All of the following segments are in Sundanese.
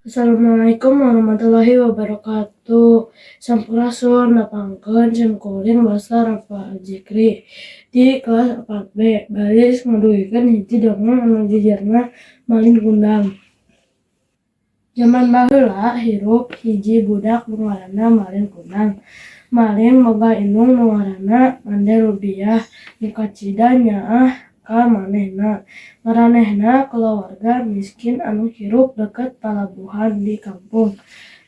Assalamualaikum warahmatullahi wabarakatuh. Sampurasun napangkeun simkuring basa Rafa Al-Jikri di kelas 4B. Baris ngadugikeun hiji dongeng anu jujurna Malin Kundang. Zaman baheula hirup hiji budak nu ngaranna Malin Kundang. Malin boga indung nu ngaranna Mande Rubiah nu kacida nyaah ka manehna. Maranehna kulawarga miskin anu hirup deket palabuhan di kampung.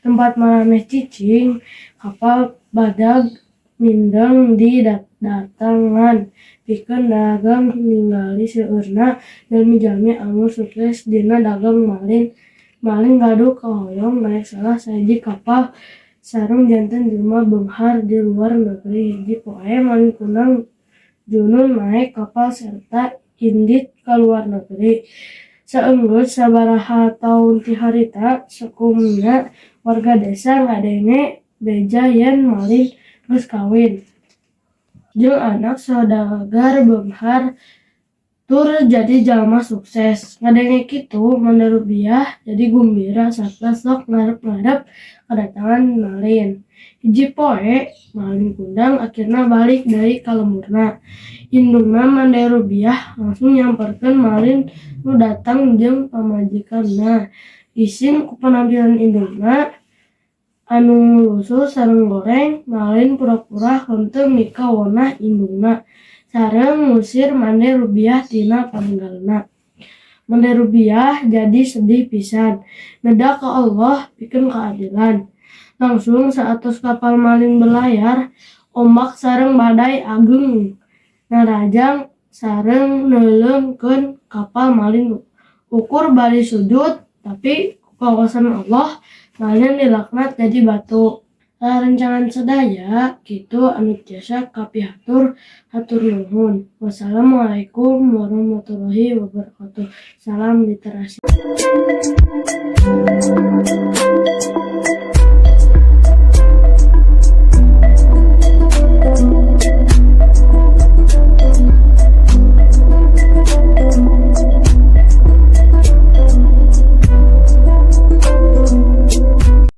Tempat maraneh cicing, kapal badag mindeng di datangan. Pikeun dagang ningali seueurna jalmi-jalmi anu sukses dina dagang malin. Malin gaduh kahoyong naek salah sahiji kapal sareng janten jelema beunghar di luar negeri. Hiji poe Malin Kundang junun naek kapal serta indit ka luar negeri. Saenggeus sabaraha taun ti harita sakumnya warga desa ngadenge beja yen Malin geus kawin jeung anak saudagar beunghar tur jadi jalma sukses. Ngadenge kitu Mande Rubiah jadi gumbira sarta sok ngarep-ngarep kadatangan Malin. Hiji poe Malin Kundang akhirna balik deui ka lemurna. Indungna Mande Rubiah langsung nyamperkeun Malin nu datang jeung pamajikanna. Isin ku penampilan indungna anu lusuh sareng goreng, Malin pura-pura henteu mika wonah indungna sareng ngusir Mande Rubiah tina paninggalna. Mande Rubiah jadi sedih pisan, neda ka Allah pikeun kaadilan. Langsung saatos kapal Malin belayar, ombak sareng badai ageng narajang sareng neuleungkeun kapal Malin. Ukur bari sujud, tapi ku kawasan Allah Malin dilaknat jadi batu. Rarencangan sadaya kitu anu tiasa kapihatur, hatur nuhun. Wassalamualaikum warahmatullahi wabarakatuh. Salam literasi.